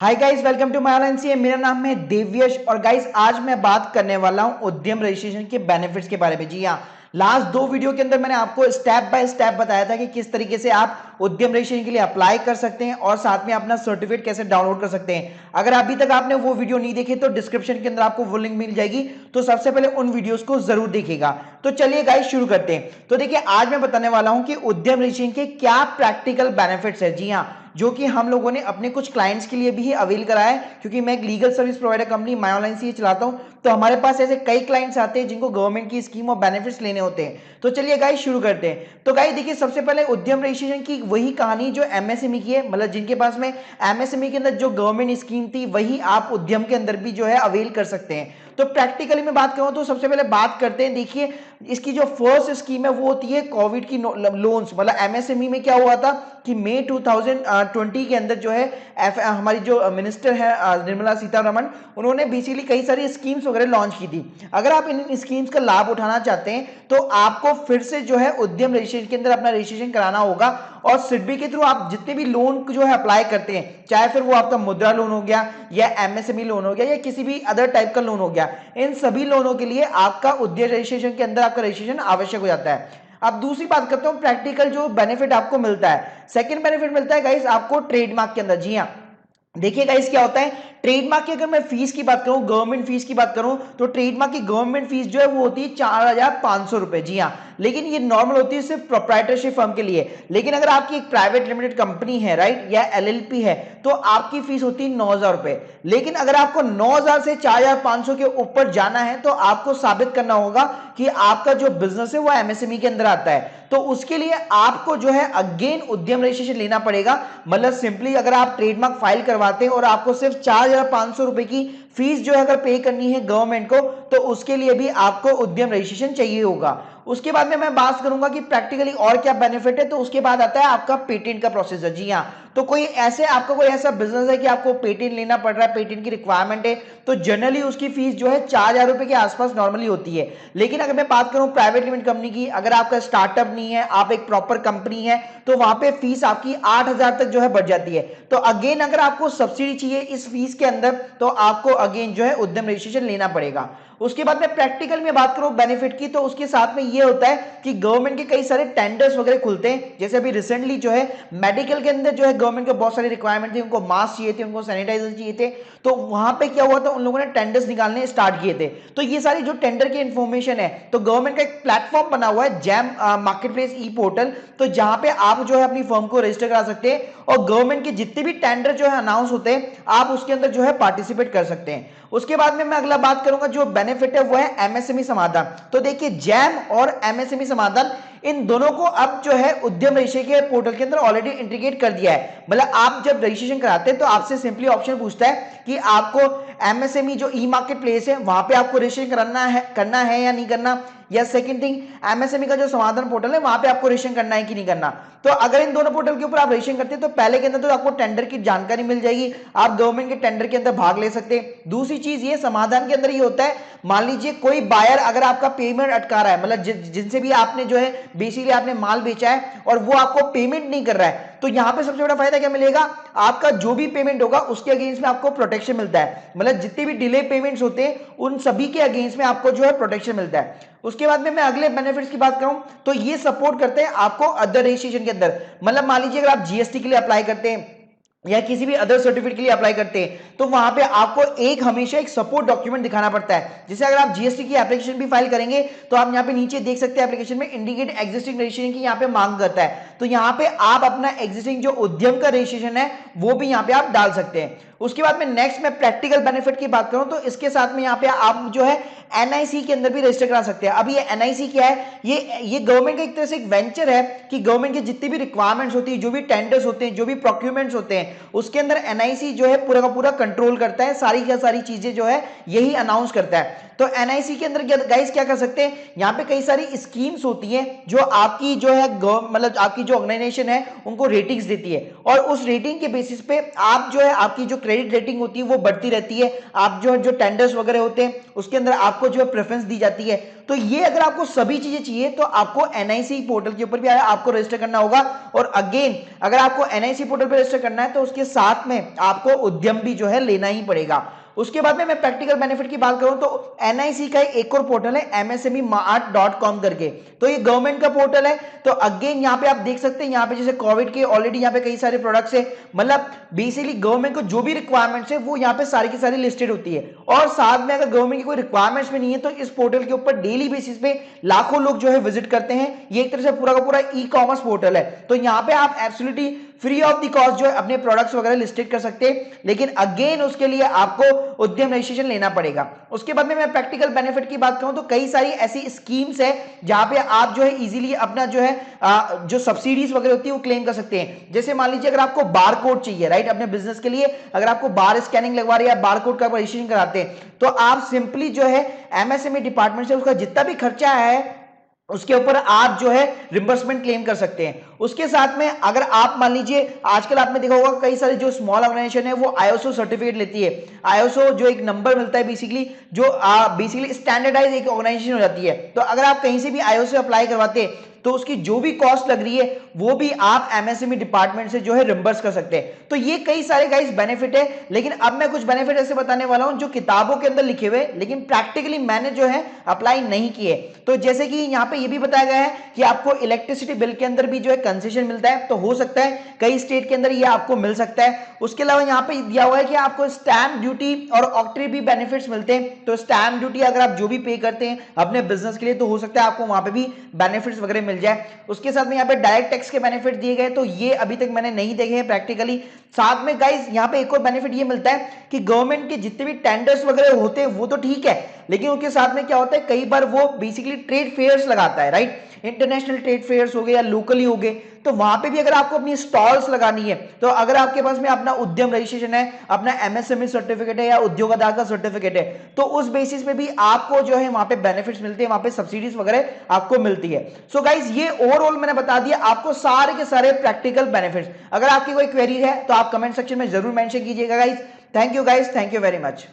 Hi guys, welcome to my LNC. मेरा नाम है देव्यश और गाइस आज मैं बात करने वाला हूं उद्यम रजिस्ट्रेशन के बेनिफिट्स के बारे में। जी हाँ, लास्ट दो वीडियो के अंदर मैंने आपको स्टेप बाय स्टेप बताया था कि किस तरीके से आप उद्यम रजिस्ट्रेशन के लिए अप्लाई कर सकते हैं और साथ में अपना सर्टिफिकेट कैसे डाउनलोड कर सकते हैं। अगर अभी तक आपने वो वीडियो नहीं देखे तो डिस्क्रिप्शन के अंदर आपको वो लिंक मिल जाएगी, तो सबसे पहले उन वीडियोस को जरूर देखिएगा। तो चलिए गाइस शुरू करते हैं। तो देखिए, आज मैं बताने वाला हूं कि उद्यम रजिस्ट्रेशन के क्या प्रैक्टिकल बेनिफिट्स है। जी हाँ, जो कि हम लोगों ने अपने कुछ क्लाइंट्स के लिए भी अवेल करा है, क्योंकि मैं एक legal service provider company my online से चलाता हूं। तो हमारे पास ऐसे कई क्लाइंट्स आते हैं जिनको गवर्नमेंट की स्कीम और बेनिफिट्स लेने होते हैं। तो चलिए गाइस शुरू करते हैं। तो गाइस देखिए, सबसे पहले उद्यम रजिस्ट्रेशन की वही कहानी जो एमएसएमई की है, मतलब जिनके पास में एमएसएमई के अंदर जो गवर्नमेंट स्कीम थी वही आप उद्यम के अंदर भी जो है अवेल कर सकते हैं। तो प्रैक्टिकली में बात करूं तो सबसे पहले बात करते हैं। देखिए, इसकी जो फर्स्ट स्कीम है वो होती है कोविड की लोन्स। मतलब एमएसएमई में क्या हुआ था कि मई 2020 के अंदर जो है हमारी जो मिनिस्टर है निर्मला सीतारमण, उन्होंने बेसिकली कई सारी स्कीम्स वगैरह लॉन्च की थी। अगर आप इन स्कीम्स का लाभ उठाना चाहते हैं तो आपको फिर से जो है उद्यम रजिस्ट्रेशन के अंदर अपना रजिस्ट्रेशन कराना होगा और सिडबी के थ्रू आप जितने भी लोन जो है अप्लाई करते हैं, चाहे फिर वो आपका मुद्रा लोन हो गया या एमएसएमई लोन हो गया या किसी भी अदर टाइप का लोन हो गया, इन सभी लोनों के लिए आपका उद्यम रजिस्ट्रेशन के अंदर आपका रजिस्ट्रेशन आवश्यक हो जाता है। अब दूसरी बात करते हैं प्रैक्टिकल जो बेनिफिट आपको मिलता है। सेकंड बेनिफिट मिलता है गाइस आपको ट्रेडमार्क के अंदर। जी हाँ, देखिए गाइस क्या होता है, ट्रेडमार्क की अगर मैं फीस की बात करूं, गवर्नमेंट फीस की बात करूं, तो ट्रेडमार्क की गवर्नमेंट फीस जो है वो होती है 4,500 रुपए। जी हाँ, लेकिन ये नॉर्मल होती है सिर्फ प्रोप्राइटरशिप फर्म के लिए। लेकिन अगर आपकी एक प्राइवेट लिमिटेड कंपनी है, राइट, या एलएलपी है, तो आपकी फीस होती है 9,000 रुपए। लेकिन अगर आपको 9,000 से 4,500 के ऊपर जाना है तो आपको साबित करना होगा कि आपका जो बिजनेस है वो एमएसएमई के अंदर आता है। तो उसके लिए आपको जो है अगेन उद्यम रजिस्ट्रेशन लेना पड़ेगा। मतलब सिंपली अगर आप ट्रेडमार्क फाइल करवाते हैं और आपको सिर्फ 4,500 रुपए की फीस जो है अगर पे करनी है गवर्नमेंट को, तो उसके लिए भी आपको उद्यम रजिस्ट्रेशन चाहिए होगा। उसके बाद में मैं बात करूंगा कि प्रैक्टिकली और क्या बेनिफिट है। तो उसके बाद आता है आपका पेटेंट का प्रोसीजर। जी हाँ, तो कोई ऐसे आपका कोई ऐसा बिजनेस है कि आपको पेटेंट लेना पड़ रहा है, पेटेंट की रिक्वायरमेंट है, तो जनरली उसकी फीस जो है 4,000 रुपए के आसपास नॉर्मली होती है। लेकिन अगर मैं बात करूं प्राइवेट लिमिटेड कंपनी की, अगर आपका स्टार्टअप नहीं है, आप एक प्रॉपर कंपनी है, तो वहां पे फीस आपकी 8,000 तक जो है बढ़ जाती है। तो अगेन अगर आपको सब्सिडी चाहिए इस फीस के अंदर, तो आपको अगेन जो है उद्यम रजिस्ट्रेशन लेना पड़ेगा। उसके बाद में प्रैक्टिकल में बात करूं बेनिफिट की, तो उसके साथ में ये होता है कि गवर्नमेंट के कई सारे टेंडर्स वगैरह खुलते हैं। जैसे अभी रिसेंटली जो है मेडिकल के अंदर जो है गवर्नमेंट के बहुत सारी रिक्वायरमेंट थी, उनको मास्क चाहिए थे, उनको सैनिटाइजर चाहिए थे, तो वहां पे क्या हुआ था, उन लोगों ने टेंडर्स निकालने स्टार्ट किए थे। तो ये सारी जो टेंडर की इंफॉर्मेशन है, तो गवर्नमेंट का एक प्लेटफॉर्म बना हुआ है जैम मार्केट प्लेस ई पोर्टल, तो जहां पे आप जो है अपनी फर्म को रजिस्टर करा सकते हैं और गवर्नमेंट के जितने भी टेंडर जो है अनाउंस होते हैं आप उसके अंदर जो है पार्टिसिपेट कर सकते हैं। उसके बाद में मैं अगला बात करूंगा जो बेनिफिट है वो है एमएसएमई समाधान। तो देखिए, जैम और एमएसएमई समाधान, इन दोनों को अब जो है उद्यम रजिस्ट्रेशन के पोर्टल के अंदर ऑलरेडी इंटीग्रेट कर दिया है। मतलब आप जब रजिस्ट्रेशन कराते हैं तो आपसे सिंपली ऑप्शन पूछता है कि आपको एमएसएमई जो ई मार्केट प्लेस है वहां पे आपको रजिस्ट्रेशन करना है या नहीं करना, या सेकंड थिंग एमएसएमई का जो समाधान पोर्टल है वहां पे आपको रजिस्ट्रेशन करना है कि नहीं करना। तो अगर इन दोनों पोर्टल के ऊपर आप रजिस्ट्रेशन करते हैं तो पहले के अंदर तो आपको टेंडर की जानकारी मिल जाएगी, आप गवर्नमेंट के टेंडर के अंदर भाग ले सकते हैं। दूसरी चीज ये समाधान के अंदर ये होता है, मान लीजिए कोई बायर अगर आपका पेमेंट अटका रहा है, मतलब जिनसे भी आपने जो है बेसिकली आपने माल बेचा है और वो आपको पेमेंट नहीं कर रहा है, तो यहां पे सबसे बड़ा फायदा क्या मिलेगा, आपका जो भी पेमेंट होगा उसके अगेंस्ट में आपको प्रोटेक्शन मिलता है। मतलब जितने भी डिले पेमेंट्स होते हैं उन सभी के अगेंस्ट में आपको जो है प्रोटेक्शन मिलता है। उसके बाद में मैं अगले बेनिफिट्स की बात करूं तो ये सपोर्ट करते हैं आपको अदर रजिस्ट्रेशन के अंदर। मतलब मान लीजिए अगर आप जीएसटी के लिए अप्लाई करते हैं या किसी भी अदर सर्टिफिकेट के लिए अप्लाई करते हैं, तो वहां पे आपको एक हमेशा एक सपोर्ट डॉक्यूमेंट दिखाना पड़ता है। जैसे अगर आप जीएसटी की एप्लीकेशन भी फाइल करेंगे तो आप यहां पे नीचे देख सकते हैं एप्लीकेशन में इंडिकेट एग्जिस्टिंग रजिस्ट्रेशन की यहां पे मांग करता है। तो यहां पे आप अपना एग्जिस्टिंग जो उद्यम का रजिस्ट्रेशन है वो भी यहां पे आप डाल सकते हैं। उसके बाद में नेक्स्ट मैं प्रैक्टिकल बेनिफिट की बात करूं तो इसके साथ में यहां पे आप जो है एनआईसी के अंदर भी रजिस्टर करा सकते हैं। अब ये एनआईसी क्या है, ये गवर्नमेंट का एक तरह से एक वेंचर है कि गवर्नमेंट की जितनी भी रिक्वायरमेंट्स होती है, जो भी टेंडर्स होते हैं, जो भी प्रोक्यूरमेंट्स होते हैं, उसके अंदर एनआईसी जो है पूरा का पूरा कंट्रोल करता है, सारी की सारी चीजें जो है यही अनाउंस करता है। तो एनआईसी के अंदर गाइस क्या कर सकते हैं, यहाँ पे कई सारी स्कीम्स होती हैं जो आपकी जो है मतलब आपकी जो ऑर्गेनाइजेशन है उनको रेटिंग्स देती है, और उस रेटिंग के बेसिस पे आप जो है आपकी जो क्रेडिट रेटिंग होती है वो बढ़ती रहती है। आप जो टेंडर्स वगैरह होते हैं उसके अंदर आपको जो है प्रेफरेंस दी जाती है। तो ये अगर आपको सभी चीजें चाहिए तो आपको एनआईसी पोर्टल के ऊपर भी आपको रजिस्टर करना होगा। और अगेन अगर आपको एनआईसी पोर्टल पर रजिस्टर करना है तो उसके साथ में आपको उद्यम भी जो है लेना ही पड़ेगा। उसके बाद में मैं प्रैक्टिकल बेनिफिट की बात करूं तो एनआईसी का एक और पोर्टल है msmemart.com करके, तो ये गवर्नमेंट का पोर्टल है। तो अगेन यहां पे आप देख सकते हैं, यहां पे जैसे कोविड के ऑलरेडी यहां पे कई सारे प्रोडक्ट्स है, मतलब बेसिकली गवर्नमेंट को जो भी रिक्वायरमेंट्स है वो यहां पे सारी की सारी लिस्टेड होती है। और साथ में अगर गवर्नमेंट की कोई रिक्वायरमेंट्स भी नहीं है तो इस पोर्टल के ऊपर डेली बेसिस पे लाखों लोग जो है विजिट करते हैं। ये एक तरह से पूरा का पूरा ई कॉमर्स पोर्टल है। तो यहां पे आप absolutely free of the cost जो है अपने प्रोडक्ट्स वगैरह लिस्टेड कर सकते हैं, लेकिन अगेन उसके लिए आपको उद्यम रजिस्ट्रेशन लेना पड़ेगा। उसके बाद में मैं प्रैक्टिकल बेनिफिट की बात करूं तो कई सारी ऐसी स्कीम्स है जहां पे आप जो है इजीली अपना जो है जो सब्सिडीज वगैरह होती है वो क्लेम कर सकते हैं। जैसे मान लीजिए अगर आपको बार कोड चाहिए, राइट, अपने बिजनेस के लिए अगर आपको बार स्कैनिंग लगवा रही है, बार कोड का रजिस्ट्रेशन कराते हैं, तो आप सिंपली जो है एमएसएमई डिपार्टमेंट से उसका जितना भी खर्चा है उसके ऊपर आप जो है रिम्बर्समेंट क्लेम कर सकते हैं। उसके साथ में अगर आप मान लीजिए आजकल आपने देखा होगा कई सारे जो स्मॉल ऑर्गेनाइजेशन है वो आईएसओ सर्टिफिकेट लेती है। आईएसओ जो एक नंबर मिलता है बेसिकली, जो बेसिकली स्टैंडर्डाइज एक ऑर्गेनाइजेशन हो जाती है। तो अगर आप कहीं से भी आईएसओ अप्लाई करवाते हैं तो उसकी जो भी कॉस्ट लग रही है वो भी आप एमएसएमई डिपार्टमेंट से जो है रिम्बर्स कर सकते हैं। तो ये कई सारे गाइस बेनिफिट है, लेकिन अब मैं कुछ बेनिफिट ऐसे बताने वाला हूं जो किताबों के अंदर लिखे हुए लेकिन प्रैक्टिकली मैंने जो है अप्लाई नहीं किए। तो जैसे कि यहां पे ये भी बताया गया है कि आपको इलेक्ट्रिसिटी बिल के अंदर भी जो है कंसेशन मिलता है, तो हो सकता है कई स्टेट के अंदर ये आपको मिल सकता है। उसके अलावा यहां पे दिया हुआ है कि आपको स्टैंप ड्यूटी और ऑक्ट्री भी बेनिफिट्स मिलते हैं। तो स्टैंप ड्यूटी अगर आप जो भी पे करते हैं अपने बिजनेस के लिए तो हो सकता है आपको वहां पे भी बेनिफिट्स वगैरह मिल जाए। उसके साथ में यहाँ पे डायरेक्ट टैक्स के बेनिफिट दिए गए, तो ये अभी तक मैंने नहीं देखे हैं प्रैक्टिकली। साथ में गाइस यहाँ पे एक और बेनिफिट ये मिलता है कि गवर्नमेंट के जितने भी टेंडर्स वगैरह होते हैं वो तो ठीक है, लेकिन उनके साथ में क्या होता है कई बार वो बेसिकली ट्रेड फेयर्स लगाता है, राइट, इंटरनेशनल ट्रेड फेयर्स हो गए या लोकली हो गए, तो वहां पे भी अगर आपको अपनी स्टॉल्स लगानी है तो अगर आपके पास में अपना उद्यम रजिस्ट्रेशन है, अपना एमएसएमई सर्टिफिकेट है या उद्योग आधार का सर्टिफिकेट है, तो उस बेसिस पे भी आपको जो है वहां पे बेनिफिट्स मिलते हैं, वहां पे सब्सिडीज वगैरह आपको मिलती है। सो गाइस ये ओवरऑल मैंने बता दिया आपको सारे के सारे प्रैक्टिकल बेनिफिट्स। अगर आपकी कोई क्वेरी है तो आप कमेंट सेक्शन में जरूर मेंशन कीजिएगा guys. Thank you guys, thank you very much.